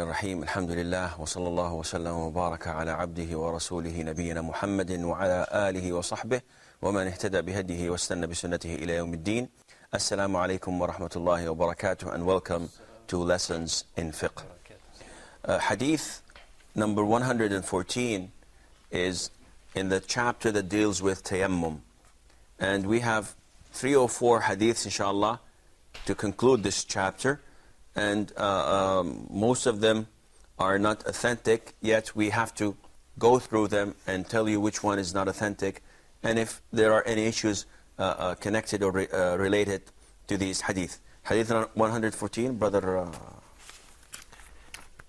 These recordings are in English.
الرحيم الحمد لله وصلى الله وسلم وبارك على عبده ورسوله نبينا محمد وعلى آله وصحبه ومن اهتدى بهديه واستنى بسنته إلى يوم الدين. Assalamu alaikum wa rahmatullahi wa barakatuh, and welcome to Lessons in Fiqh. Hadith number 114 is in the chapter that deals with tayammum. And we have 3 or 4 hadiths, inshallah, to conclude this chapter. And most of them are not authentic, yet we have to go through them and tell you which one is not authentic, and if there are any issues connected or related to these hadith. Hadith 114, brother.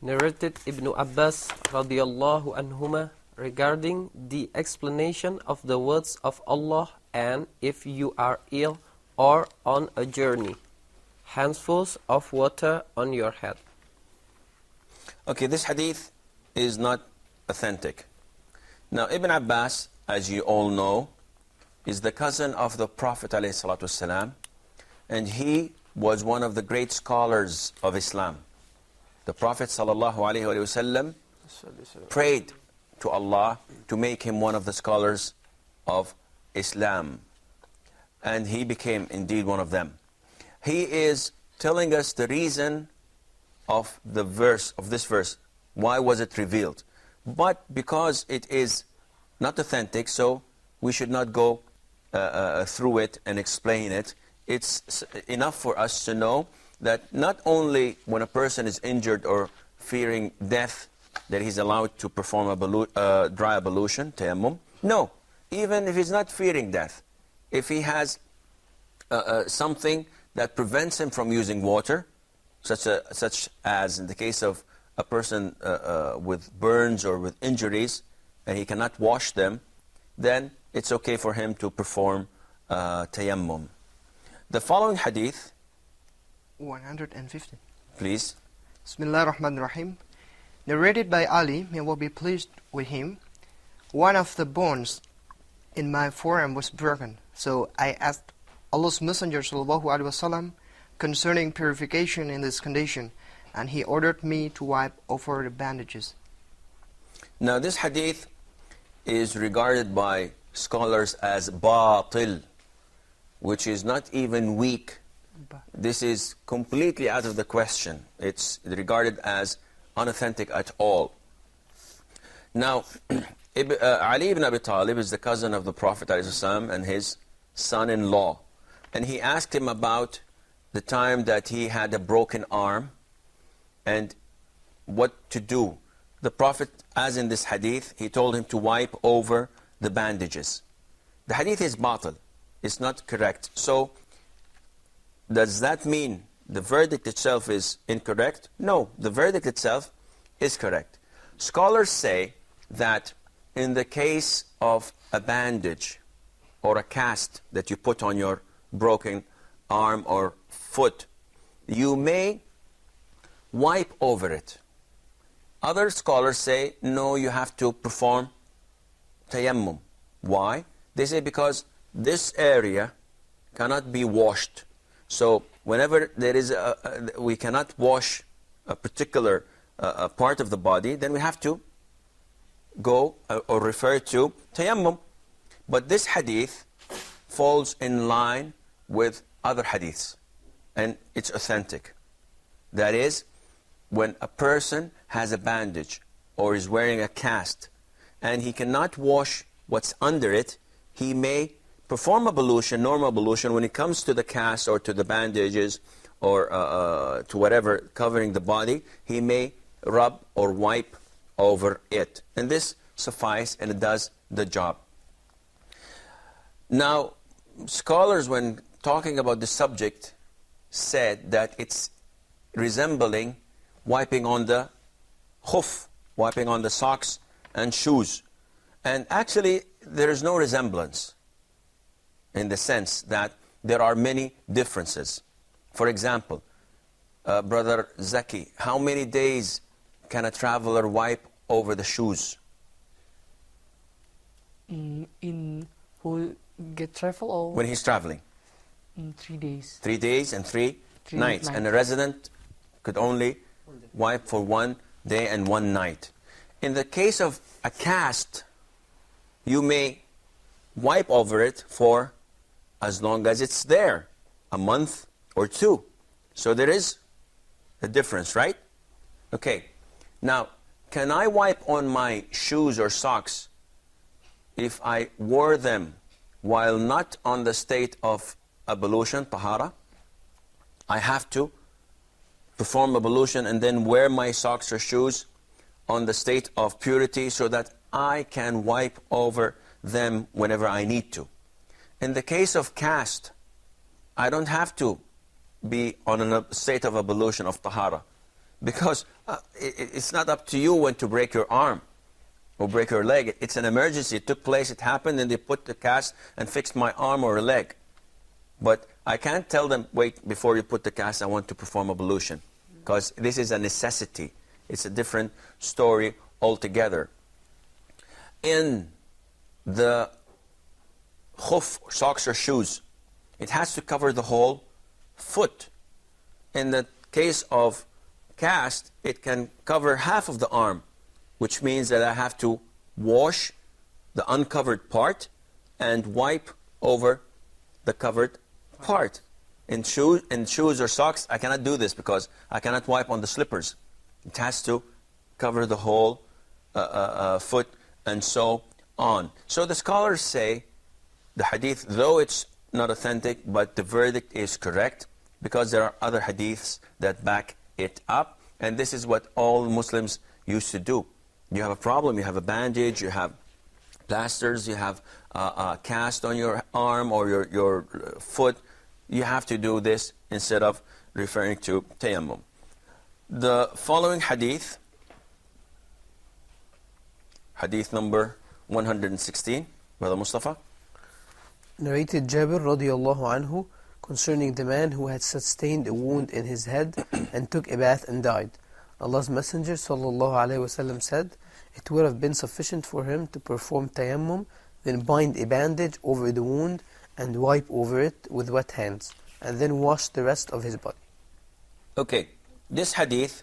Narrated Ibn Abbas radiyallahu anhuma regarding the explanation of the words of Allah, and if you are ill or on a journey, handfuls of water on your head. Okay, this hadith is not authentic. Now, Ibn Abbas, as you all know, is the cousin of the Prophet ﷺ, and he was one of the great scholars of Islam. The Prophet ﷺ prayed to Allah to make him one of the scholars of Islam, and he became indeed one of them. He is telling us the reason of the verse, of this verse. Why was it revealed? But because it is not authentic, so we should not go through it and explain it. It's enough for us to know that not only when a person is injured or fearing death that he's allowed to perform a dry ablution, tayammum. No, even if he's not fearing death, if he has something that prevents him from using water, such as in the case of a person with burns or with injuries, and he cannot wash them, then it's okay for him to perform tayammum. The following hadith, 150. Please. Bismillah ar-Rahman ar-Rahim. Narrated by Ali, may Allah be pleased with him. One of the bones in my forearm was broken, so I asked Allah's Messenger sallallahu alaihi wasallam concerning purification in this condition, and he ordered me to wipe over the bandages. Now this hadith is regarded by scholars as batil, which is not even weak. This is completely out of the question. It's regarded as unauthentic at all. Now, Ali ibn Abi Talib is the cousin of the Prophet ﷺ and his son-in-law. And he asked him about the time that he had a broken arm and what to do. The Prophet, as in this hadith, he told him to wipe over the bandages. The hadith is batil. It's not correct. So, does that mean the verdict itself is incorrect? No, the verdict itself is correct. Scholars say that in the case of a bandage or a cast that you put on your broken arm or foot, you may wipe over it. Other scholars say, no, you have to perform tayammum. Why? They say because this area cannot be washed. So whenever there is we cannot wash a particular part of the body, then we have to go or refer to tayammum. But this hadith falls in line with other hadiths, and it's authentic. That is, when a person has a bandage or is wearing a cast and he cannot wash what's under it, he may perform ablution, normal ablution, when it comes to the cast or to the bandages or to whatever covering the body, he may rub or wipe over it. And this suffices, and it does the job. Now, scholars, when talking about the subject, said that it's resembling wiping on the khuf, wiping on the socks and shoes. And actually, there is no resemblance in the sense that there are many differences. For example, Brother Zaki, how many days can a traveler wipe over the shoes? In who get travel or when he's traveling? in 3 days. 3 days and 3 nights. And a resident could only wipe for 1 day and 1 night. In the case of a cast, you may wipe over it for as long as it's there, a month or 2. So there is a difference, right? Okay. Now, can I wipe on my shoes or socks if I wore them while not on the state of ablution, tahara? I have to perform ablution and then wear my socks or shoes on the state of purity so that I can wipe over them whenever I need to. In the case of cast, I don't have to be on a state of ablution of tahara, because it's not up to you when to break your arm or break your leg. It's an emergency. It took place, it happened, and they put the cast and fixed my arm or leg. But I can't tell them, wait, before you put the cast, I want to perform ablution, because this is a necessity. It's a different story altogether. In the khuf, socks or shoes, it has to cover the whole foot. In the case of cast, it can cover half of the arm, which means that I have to wash the uncovered part and wipe over the covered part. In shoes or socks, I cannot do this because I cannot wipe on the slippers. It has to cover the whole foot and so on. So the scholars say the hadith, though it's not authentic, but the verdict is correct because there are other hadiths that back it up. And this is what all Muslims used to do. You have a problem, you have a bandage, you have plasters, you have a cast on your arm or your foot. You have to do this instead of referring to tayammum. The following hadith, hadith number 116, Brother Mustafa. Narrated Jabir radiallahu anhu concerning the man who had sustained a wound in his head and took a bath and died. Allah's Messenger sallallahu alaihi wasallam said, it would have been sufficient for him to perform tayammum, then bind a bandage over the wound and wipe over it with wet hands, and then wash the rest of his body. Okay, this hadith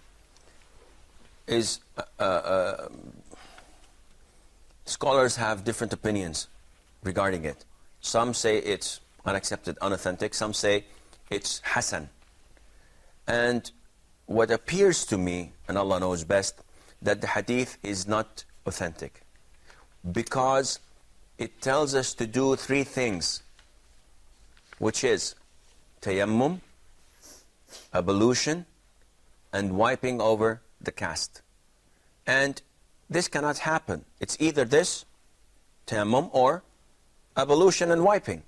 is, scholars have different opinions regarding it. Some say it's unaccepted, unauthentic. Some say it's hasan. And what appears to me, and Allah knows best, that the hadith is not authentic, because it tells us to do 3 things, which is tayammum, ablution, and wiping over the cast. And this cannot happen. It's either this, tayammum, or ablution and wiping.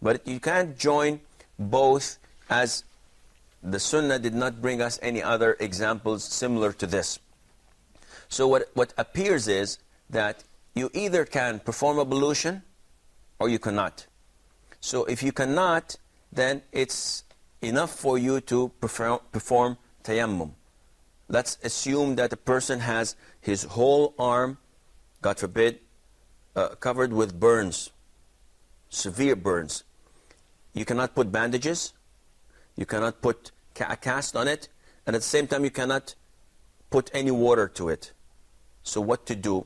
But you can't join both, as the Sunnah did not bring us any other examples similar to this. So what appears is that you either can perform ablution or you cannot. So if you cannot, then it's enough for you to perform tayammum. Let's assume that a person has his whole arm, God forbid, covered with burns, severe burns. You cannot put bandages, you cannot put a cast on it, and at the same time you cannot put any water to it. So what to do?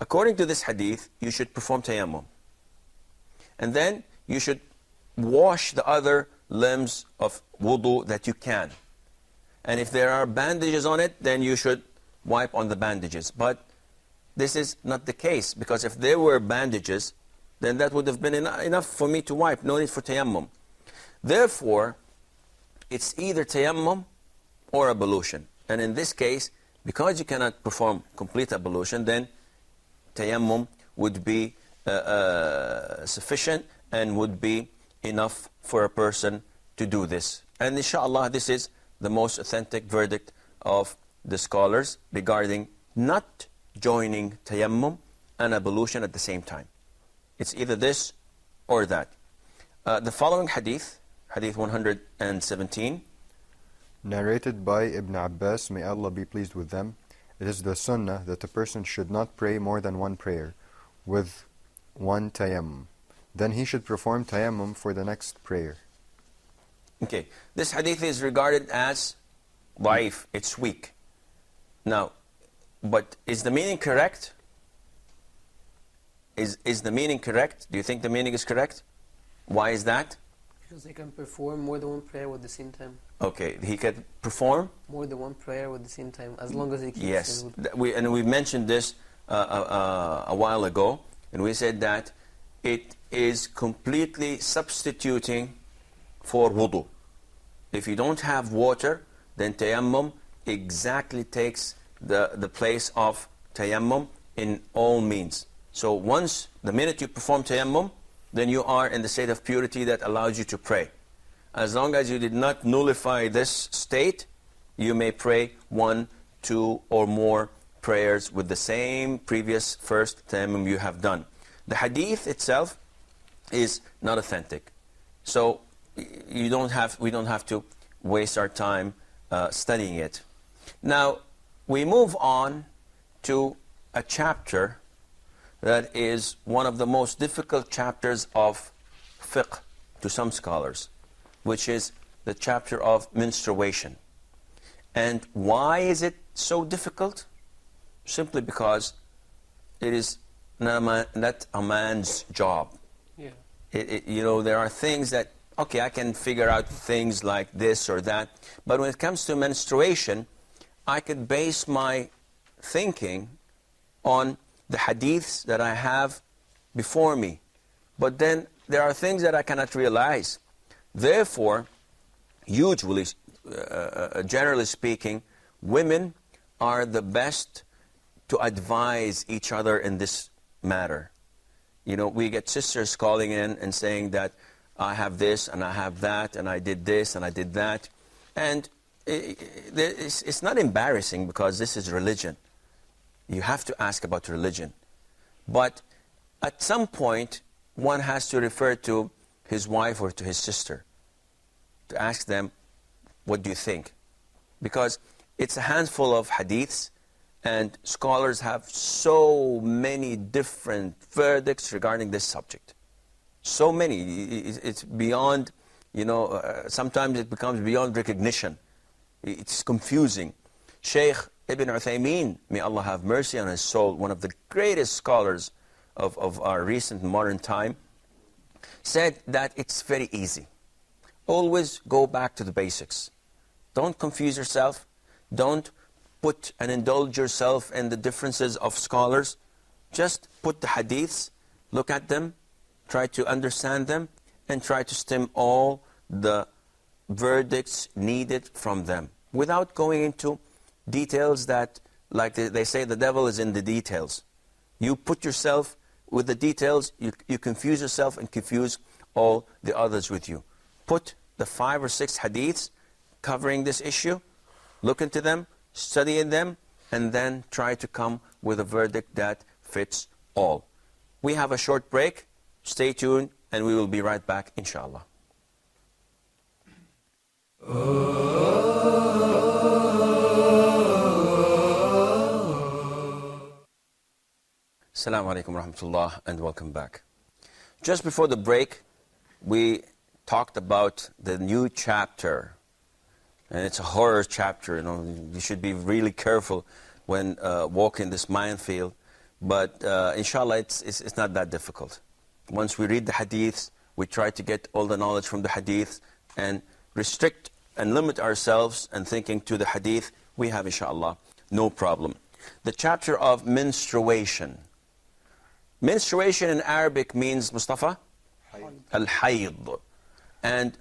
According to this hadith, you should perform tayammum. And then you should wash the other limbs of wudu that you can. And if there are bandages on it, then you should wipe on the bandages. But this is not the case, because if there were bandages, then that would have been enough for me to wipe. No need for tayammum. Therefore, it's either tayammum or ablution. And in this case, because you cannot perform complete ablution, then tayammum would be sufficient and would be enough for a person to do this. And inshallah, this is the most authentic verdict of the scholars regarding not joining tayammum and ablution at the same time. It's either this or that. The following hadith, hadith 117. Narrated by Ibn Abbas, may Allah be pleased with them, it is the sunnah that a person should not pray more than 1 prayer, with 1 tayammum. Then he should perform tayammum for the next prayer. Okay, this hadith is regarded as da'if, it's weak. Now, but is the meaning correct? Is the meaning correct? Do you think the meaning is correct? Why is that? Because they can perform more than one prayer at the same time. Okay, he can perform More than one prayer at the same time, as long as he keeps yes. his wudu. We mentioned this a while ago, and we said that it is completely substituting for wudu. If you don't have water, then tayammum exactly takes the place of tayammum in all means. So once, the minute you perform tayammum, then you are in the state of purity that allows you to pray. As long as you did not nullify this state, you may pray 1, 2, or more prayers with the same previous first tayammum you have done. The hadith itself is not authentic. So we don't have to waste our time studying it. Now, we move on to a chapter that is one of the most difficult chapters of fiqh to some scholars, which is the chapter of menstruation. And why is it so difficult? Simply because it is not a man's job. Yeah. There are things that, okay, I can figure out things like this or that, but when it comes to menstruation, I could base my thinking on the hadiths that I have before me. But then there are things that I cannot realize. Therefore, usually, generally speaking, women are the best to advise each other in this matter. We get sisters calling in and saying that I have this and I have that and I did this and I did that. And it's not embarrassing because this is religion. You have to ask about religion. But at some point, one has to refer to his wife or to his sister to ask them, what do you think? Because it's a handful of hadiths, and scholars have so many different verdicts regarding this subject. So many. It's beyond, sometimes it becomes beyond recognition. It's confusing. Shaykh Ibn Uthaymeen, may Allah have mercy on his soul, one of the greatest scholars of our recent modern time, said that it's very easy. Always go back to the basics. Don't confuse yourself. Don't put and indulge yourself in the differences of scholars. Just put the hadiths, look at them, try to understand them, and try to stem all the verdicts needed from them without going into details that, like they say, the devil is in the details. You put yourself with the details, you confuse yourself and confuse all the others with you. Put the 5 or 6 hadiths covering this issue, look into them, study in them, and then try to come with a verdict that fits all. We have a short break. Stay tuned, and we will be right back, inshallah. Assalamu alaikum warahmatullah, and welcome back. Just before the break, we talked about the new chapter, and it's a horror chapter. You should be really careful when walking this minefield, but inshallah it's not that difficult. Once we read the hadiths, we try to get all the knowledge from the hadiths and restrict and limit ourselves and thinking to the hadith, we have inshallah no problem. The chapter of menstruation. Menstruation in Arabic means, Mustafa? Al-Hayd. And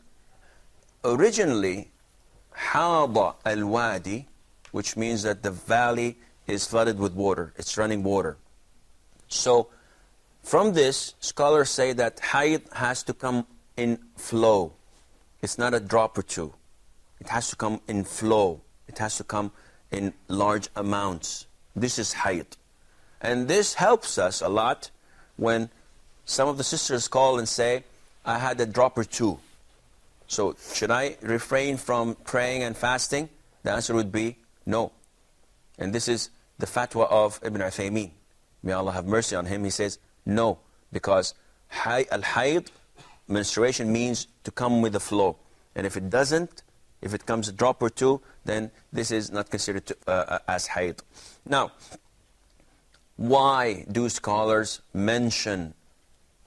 originally, Hada al-Wadi, which means that the valley is flooded with water. It's running water. So, from this, scholars say that Hayd has to come in flow. It's not a drop or two. It has to come in flow. It has to come in large amounts. This is Hayd. And this helps us a lot when some of the sisters call and say, I had a drop or two. So should I refrain from praying and fasting? The answer would be no. And this is the fatwa of Ibn Uthaymeen. May Allah have mercy on him. He says no, because al-hayd, menstruation, means to come with the flow. And if it doesn't, If it comes a drop or two, then this is not considered as hayd. Now, why do scholars mention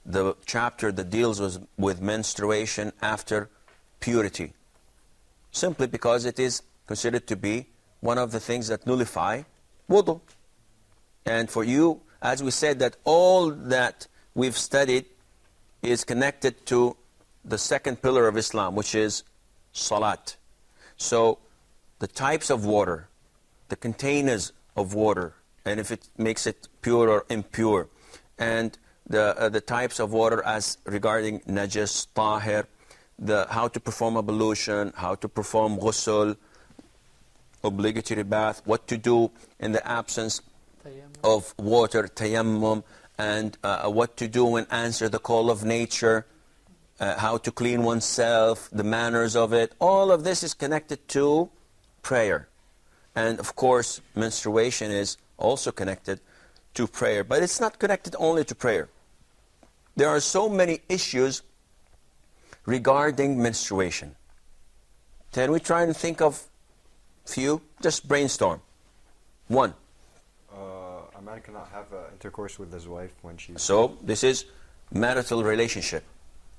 the chapter that deals with menstruation after purity? Simply because it is considered to be one of the things that nullify wudu. And for you, as we said, that all that we've studied is connected to the second pillar of Islam, which is salat. So the types of water, the containers of water, and if it makes it pure or impure, and the types of water as regarding najas, tahir, how to perform ablution, how to perform ghusl, obligatory bath, what to do in the absence of water, tayammum, and what to do when answer the call of nature, how to clean oneself, the manners of it. All of this is connected to prayer. And of course, menstruation is also connected to prayer. But it's not connected only to prayer. There are so many issues regarding menstruation. Can we try and think of few? Just brainstorm. One. A man cannot have intercourse with his wife when she's... So this is marital relationship.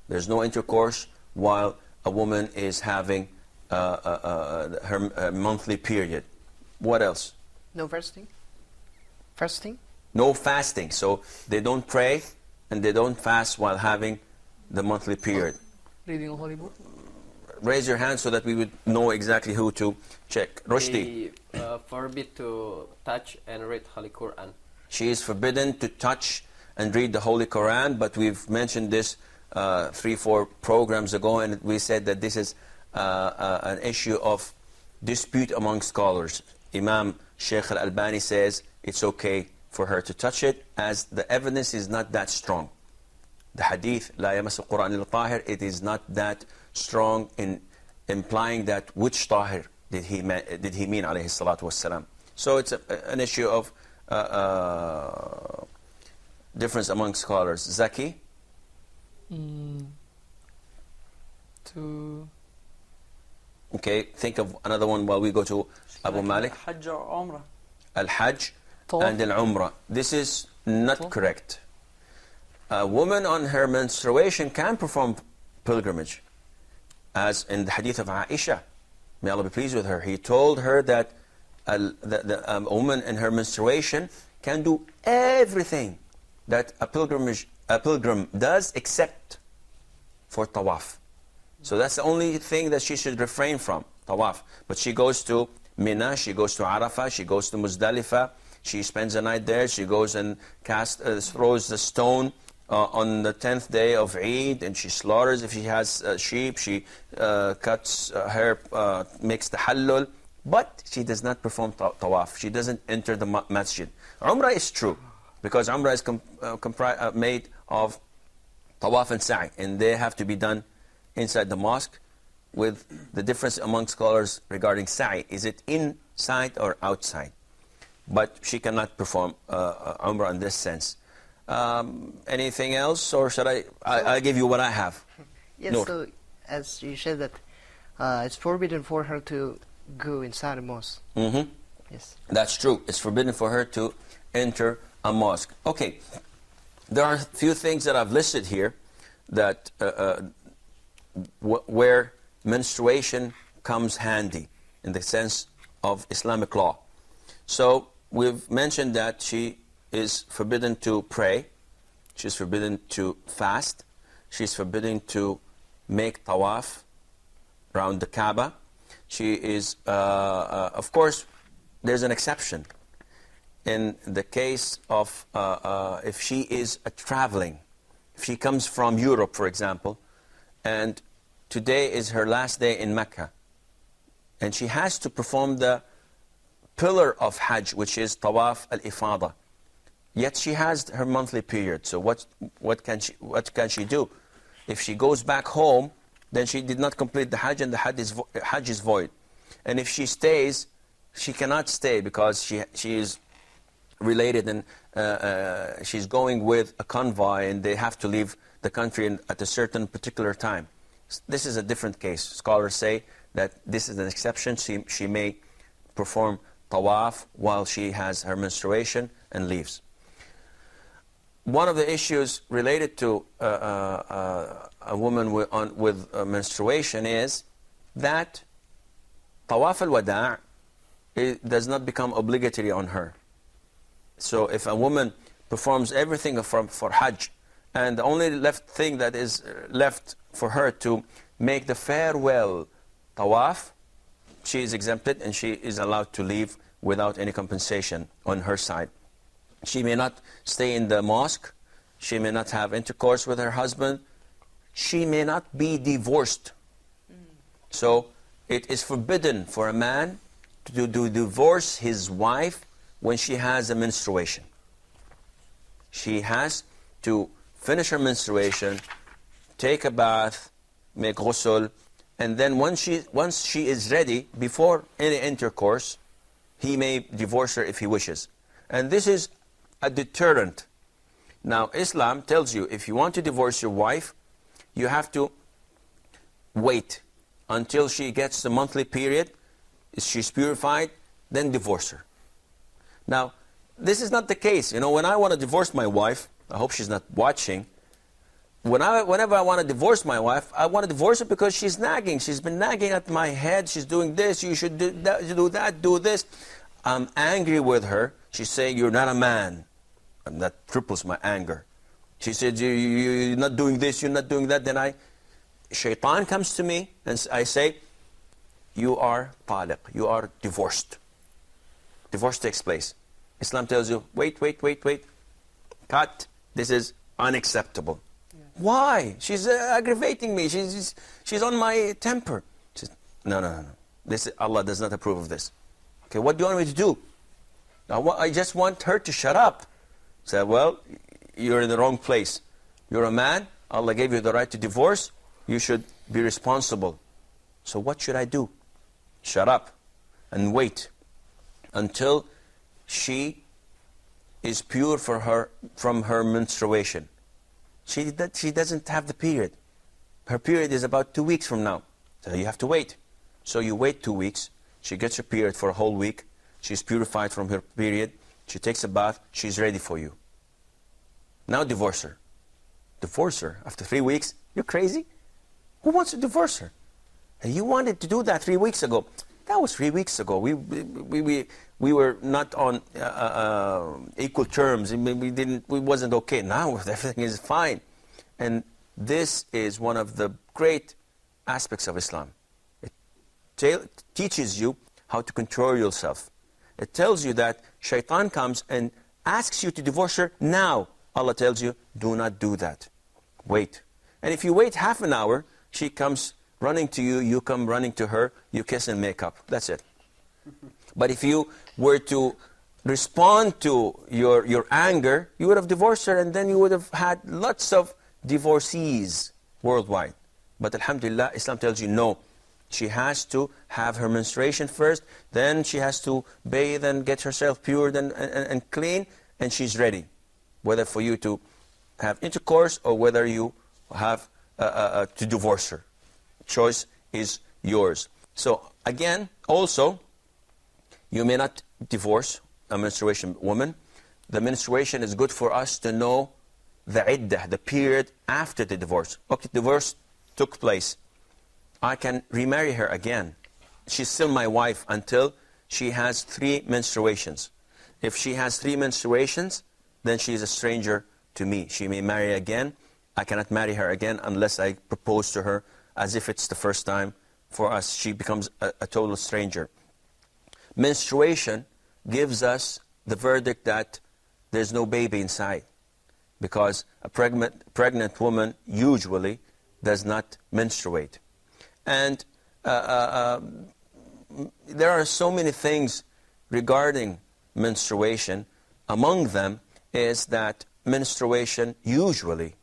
There's no intercourse while a woman is having her monthly period. What else? No fasting? Fasting? No fasting. So they don't pray and they don't fast while having the monthly period. Reading a holy book? Raise your hand so that we would know exactly who to check. Rushdie. They forbid to touch and read Holy Quran. She is forbidden to touch and read the Holy Quran, but we've mentioned this 3-4 programs ago, and we said that this is an issue of dispute among scholars. Imam Sheikh Al-Albani says it's okay for her to touch it, as the evidence is not that strong. The hadith, لا يمس القرآن إلا طاهر, it is not that strong in implying that which tahir did he mean, alayhi salatu wassalam. So it's an issue of difference among scholars. Zaki? To... Okay, think of another one while we go to Abu Malik. Hajj or Umrah. Al-Hajj Tawaf. and Al-Umrah. This is not correct. A woman on her menstruation can perform pilgrimage, as in the hadith of Aisha. May Allah be pleased with her. He told her that a woman in her menstruation can do everything that a pilgrim does except for tawaf. So that's the only thing that she should refrain from, tawaf. But she goes to Mina, she goes to Arafah, she goes to Muzdalifah, she spends the night there, she goes and throws the stone on the 10th day of Eid, and she slaughters if she has sheep, she cuts her, makes the tahallul, but she does not perform tawaf. She doesn't enter the masjid. Umrah is true, because Umrah is made of tawaf and sa'i, and they have to be done inside the mosque, with the difference among scholars regarding sa'i. Is it inside or outside? But she cannot perform Umrah in this sense. Anything else, or should I'll give you what I have? Yes, Noor. so as you said that it's forbidden for her to go inside a mosque. Mm-hmm. Yes. That's true. It's forbidden for her to enter a mosque. Okay, there are a few things that I've listed here that where menstruation comes handy in the sense of Islamic law. So we've mentioned that she is forbidden to pray, she's forbidden to fast, she's forbidden to make tawaf around the Kaaba. She is, of course, there's an exception. In the case of if she is traveling, if she comes from Europe, for example, and today is her last day in Mecca, and she has to perform the pillar of Hajj, which is Tawaf al-Ifada. Yet she has her monthly period. So what can she do? If she goes back home, then she did not complete the Hajj, and the Hajj is void. And if she stays, she cannot stay because she is related, and she's going with a convoy, and they have to leave the country at a certain particular time. This is a different case. Scholars say that this is an exception. She may perform tawaf while she has her menstruation and leaves. One of the issues related to a woman with menstruation is that tawaf al-wada' does not become obligatory on her. So if a woman performs everything for Hajj, and the only thing that is left for her to make the farewell tawaf, she is exempted and she is allowed to leave without any compensation on her side. She may not stay in the mosque, she may not have intercourse with her husband, she may not be divorced. So it is forbidden for a man to divorce his wife when she has a menstruation. She has to finish her menstruation, take a bath, make ghusl, and then once she is ready, before any intercourse, he may divorce her if he wishes. And this is a deterrent. Now, Islam tells you if you want to divorce your wife, you have to wait until she gets the monthly period, she's purified, then divorce her. Now, this is not the case. You know, when I want to divorce my wife, I hope she's not watching, whenever I want to divorce my wife, I want to divorce her because she's nagging. She's been nagging at my head. She's doing this. You should do that, do this. I'm angry with her. She's saying, you're not a man. And that triples my anger. She said, you're not doing this, you're not doing that. Then shaitan comes to me and I say, you are taliq. You are divorced. Divorce takes place. Islam tells you, wait. Cut. This is unacceptable. Yes. Why? She's aggravating me. She's on my temper. She says, no. Allah does not approve of this. Okay, what do you want me to do? I just want her to shut up. Say, well, you're in the wrong place. You're a man. Allah gave you the right to divorce. You should be responsible. So what should I do? Shut up and wait until she is pure from her menstruation. She doesn't have the period. Her period is about 2 weeks from now. So you have to wait. So you wait 2 weeks. She gets her period for a whole week. She's purified from her period. She takes a bath. She's ready for you. Now divorce her. Divorce her after 3 weeks? You're crazy? Who wants to divorce her? And you wanted to do that 3 weeks ago. That was 3 weeks ago. We were not on equal terms. We wasn't okay. Now everything is fine. And this is one of the great aspects of Islam. It teaches you how to control yourself. It tells you that shaitan comes and asks you to divorce her now. Allah tells you, do not do that. Wait. And if you wait half an hour, she comes running to you, you come running to her, you kiss and make up. That's it. But if you were to respond to your anger, you would have divorced her and then you would have had lots of divorcees worldwide. But alhamdulillah, Islam tells you no. She has to have her menstruation first, then she has to bathe and get herself pure and clean, and she's ready. Whether for you to have intercourse or whether you have to divorce her. Choice is yours. So again, also, you may not divorce a menstruation woman. The menstruation is good for us to know the iddah, the period after the divorce. Okay, divorce took place. I can remarry her again. She's still my wife until she has 3 menstruations. If she has 3 menstruations, then she is a stranger to me. She may marry again. I cannot marry her again unless I propose to her as if it's the first time for us. She becomes a total stranger. Menstruation gives us the verdict that there's no baby inside, because a pregnant woman usually does not menstruate. And there are so many things regarding menstruation. Among them is that menstruation usually,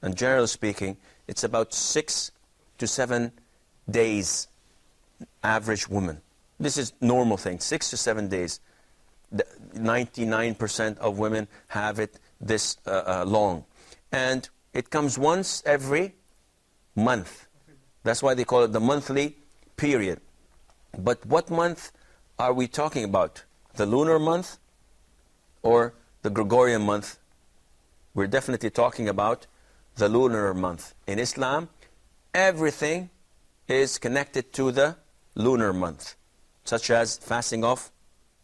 and generally speaking, it's about 6 to 7 days, average woman. This is normal thing, 6 to 7 days. 99% of women have it this long. And it comes once every month. That's why they call it the monthly period. But what month are we talking about? The lunar month or the Gregorian month? We're definitely talking about the lunar month. In Islam, everything is connected to the lunar month, such as fasting of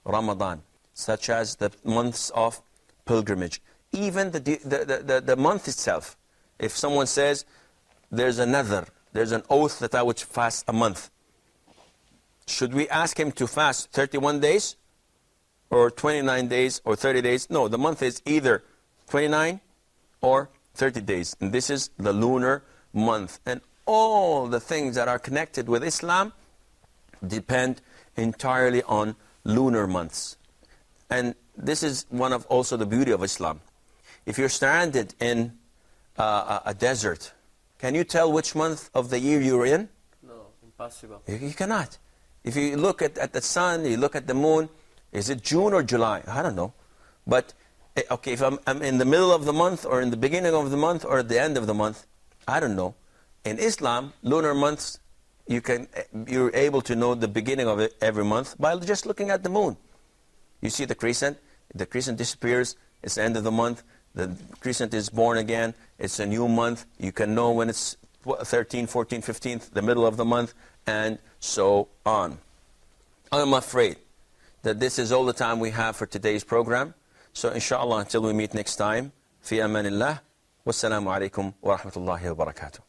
Ramadan, such as the months of pilgrimage. Even the month itself. If someone says, there's another, there's an oath that I would fast a month, should we ask him to fast 31 days or 29 days or 30 days? No, the month is either 29 or 30 days. And this is the lunar month. And all the things that are connected with Islam depend entirely on lunar months. And this is one of also the beauty of Islam. If you're stranded in a desert, can you tell which month of the year you're in? No, impossible. You cannot. If you look at the sun, you look at the moon, is it June or July? I don't know. But, okay, if I'm in the middle of the month or in the beginning of the month or at the end of the month, I don't know. In Islam, lunar months, you're able to know the beginning of it every month by just looking at the moon. You see the crescent disappears, it's the end of the month, the crescent is born again, it's a new month, you can know when it's 13, 14, 15th, the middle of the month, and so on. I'm afraid that this is all the time we have for today's program. So inshallah, until we meet next time, fi amanillah, wassalamu alaikum wa rahmatullahi wa barakatuh.